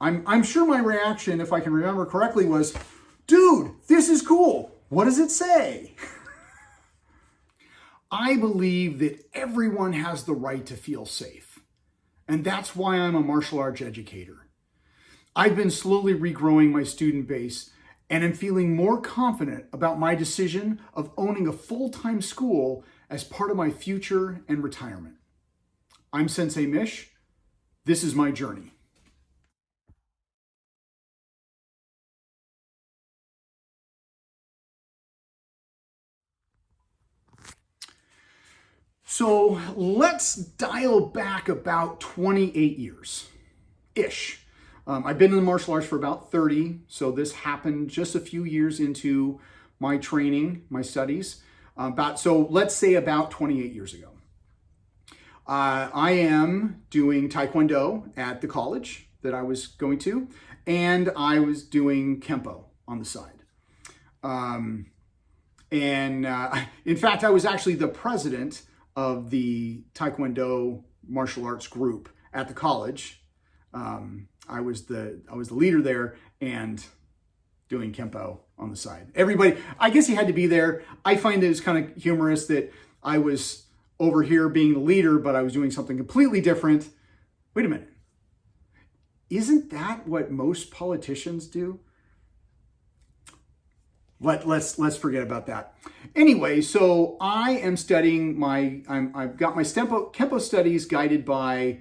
I'm sure my reaction, if I can remember correctly, was, dude, this is cool. What does it say? I believe that everyone has the right to feel safe. And that's why I'm a martial arts educator. I've been slowly regrowing my student base and am feeling more confident about my decision of owning a full-time school as part of my future and retirement. I'm Sensei Mish. This is my journey. So let's dial back about 28 years-ish. I've been in the martial arts for about 30, so this happened just a few years into my training, my studies. So let's say about 28 years ago. I am doing Taekwondo at the college that I was going to, and I was doing Kempo on the side. In fact, I was actually the president of the Taekwondo martial arts group at the college. I was the leader there and doing Kempo on the side. Everybody, I guess you had to be there. I find it was kind of humorous that I was over here being the leader, but I was doing something completely different. Wait a minute. Isn't that what most politicians do? Let's forget about that. Anyway, so I am studying I've got my Kempo studies guided by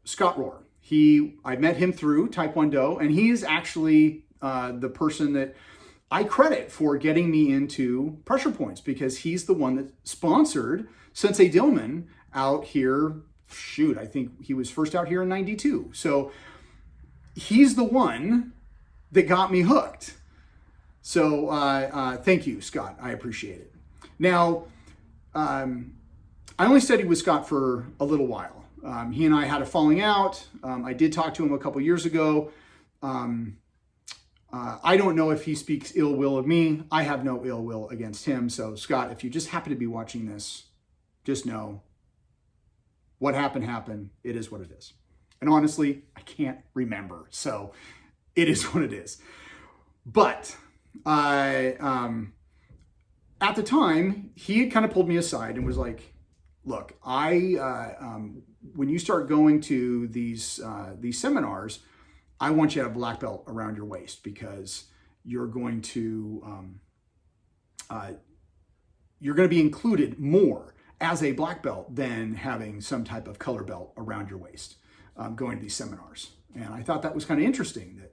Scott Rohr. I met him through Taekwondo, and he is actually the person that I credit for getting me into pressure points, because he's the one that sponsored Sensei Dillman out here. Shoot, I think he was first out here in '92. So he's the one that got me hooked. So thank you, Scott. I appreciate it. Now, I only studied with Scott for a little while. He and I had a falling out. I did talk to him a couple years ago. I don't know if he speaks ill will of me. I have no ill will against him. So Scott, if you just happen to be watching this, just know what happened. It is what it is. And honestly, I can't remember. So it is what it is. But at the time, he had kind of pulled me aside and was like, look, when you start going to these seminars, I want you to have a black belt around your waist, because you're going to be included more as a black belt than having some type of color belt around your waist going to these seminars. And I thought that was kind of interesting that,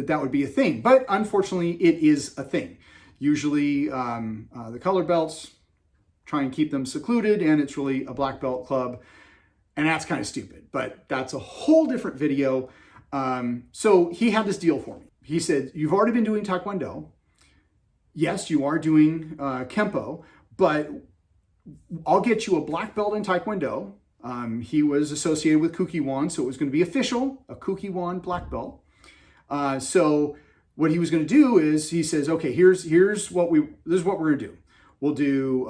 that would be a thing. But unfortunately, it is a thing. Usually the color belts try and keep them secluded, and it's really a black belt club. And that's kind of stupid, but that's a whole different video. So he had this deal for me. He said, you've already been doing Taekwondo. Yes, you are doing Kempo, but I'll get you a black belt in Taekwondo. He was associated with Kukiwon, so it was going to be official, a Kukiwon black belt. So what he was going to do is, he says, okay, this is what we're going to do. We'll do,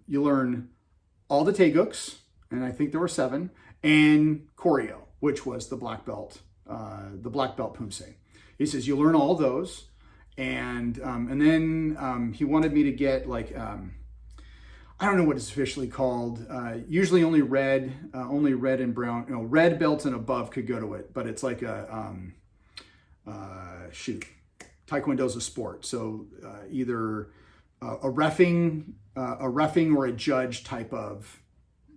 you learn all the taeguks, and I think there were 7, and choreo, which was the black belt pumse. He says, you learn all those. And then he wanted me to get I don't know what it's officially called. Usually only red and brown, red belts and above could go to it, but it's like Taekwondo's a sport. So either a reffing or a judge type of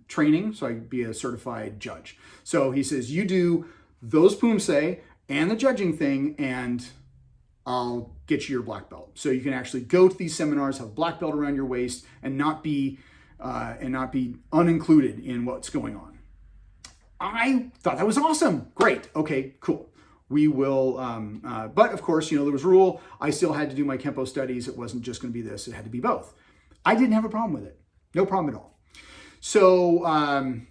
training. So I'd be a certified judge. So he says, you do those pumse and the judging thing, and I'll get you your black belt. So you can actually go to these seminars, have a black belt around your waist, and not be unincluded in what's going on. I thought that was awesome. Great. Okay, cool. We will, but of course, there was a rule. I still had to do my Kempo studies. It wasn't just going to be this. It had to be both. I didn't have a problem with it. No problem at all. So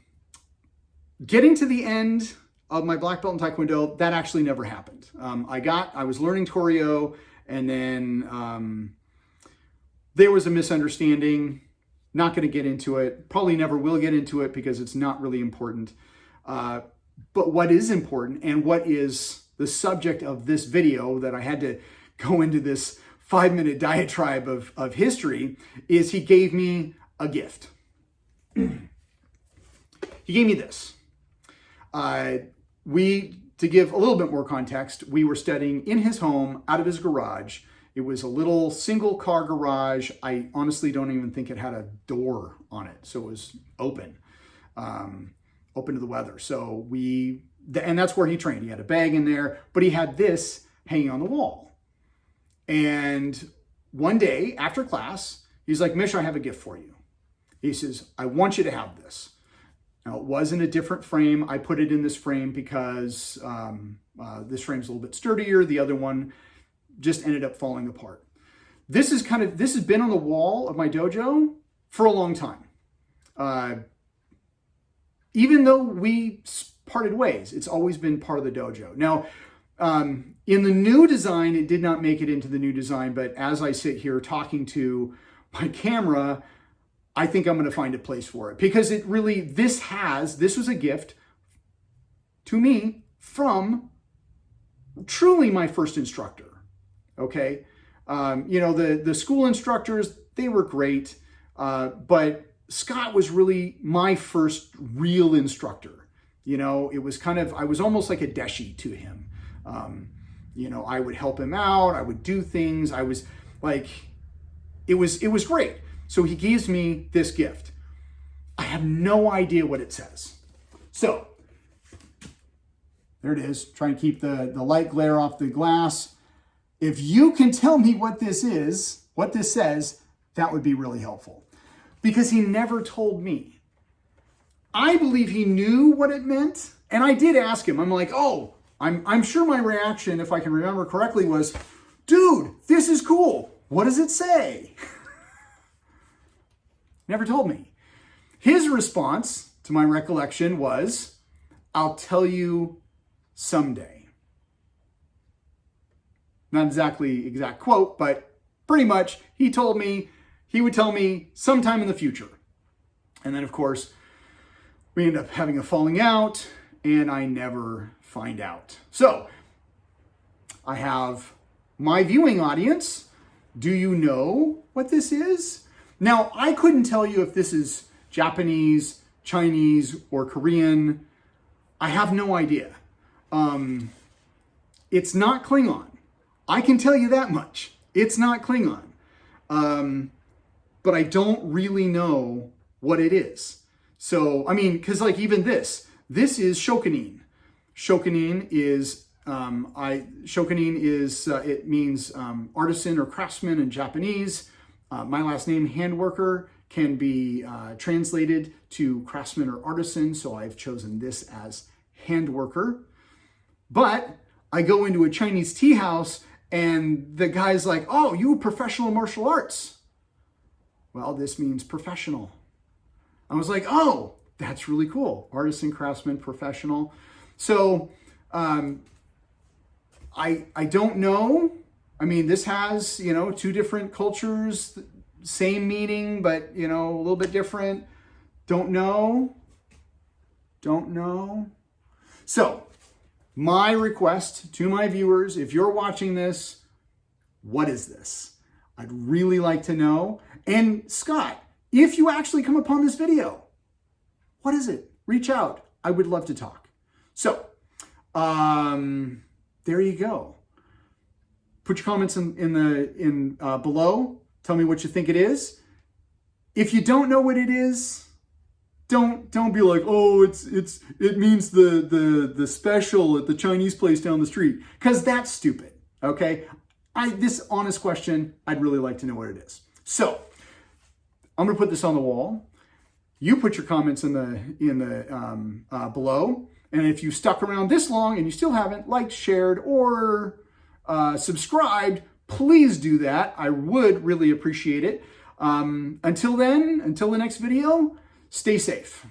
getting to the end of my black belt in Taekwondo, that actually never happened. I was learning choreo, and then there was a misunderstanding. Not going to get into it. Probably never will get into it because it's not really important. But what is important and what is the subject of this video that I had to go into this 5-minute diatribe of history is he gave me a gift. He gave me this. To give a little bit more context, we were studying in his home, out of his garage. It was a little single car garage. I honestly don't even think it had a door on it. So it was open, open to the weather. So and that's where he trained. He had a bag in there, but he had this hanging on the wall. And one day after class, he's like, Mish, I have a gift for you. He says, I want you to have this. Now, it was in a different frame. I put it in this frame because this frame's a little bit sturdier. The other one just ended up falling apart. This has been on the wall of my dojo for a long time. Even though we parted ways, it's always been part of the dojo. Now, in the new design, it did not make it into the new design, but as I sit here talking to my camera, I think I'm going to find a place for it because it really, this was a gift to me from truly my first instructor. Okay. The school instructors, they were great. But Scott was really my first real instructor. It was I was almost like a deshi to him. I would help him out. I would do things. I was like, it was great. So he gives me this gift. I have no idea what it says. So there it is. Try and keep the light glare off the glass. If you can tell me what this is, what this says, that would be really helpful. Because he never told me. I believe he knew what it meant. And I did ask him. I'm like, oh, I'm sure my reaction, if I can remember correctly, was, dude, this is cool. What does it say? Never told me. His response, to my recollection, was, I'll tell you someday. Not exactly exact quote, but pretty much he would tell me sometime in the future. And then, of course, we end up having a falling out, and I never find out. So, I have my viewing audience. Do you know what this is? Now, I couldn't tell you if this is Japanese, Chinese, or Korean. I have no idea. It's not Klingon. I can tell you that much. It's not Klingon. But I don't really know what it is. So, because even this is Shokunin. Shokunin is, it means artisan or craftsman in Japanese. My last name, handworker, can be translated to craftsman or artisan, so I've chosen this as handworker. But I go into a Chinese tea house and the guy's like, oh, you professional martial arts. Well, this means professional. I was like, oh, that's really cool. Artisan, craftsman, professional. So I don't know. This has, two different cultures, same meaning, but, a little bit different. Don't know. So my request to my viewers, if you're watching this, what is this? I'd really like to know. And Scott, if you actually come upon this video, what is it? Reach out. I would love to talk. So there you go. Put your comments in below. Tell me what you think it is. If you don't know what it is, don't be like, oh, it means the special at the Chinese place down the street, because that's stupid. Okay, this honest question, I'd really like to know what it is. So I'm gonna put this on the wall. You put your comments in the below, and if you stuck around this long and you still haven't liked, shared, or subscribed, please do that. I would really appreciate it. Until then, until the next video, stay safe.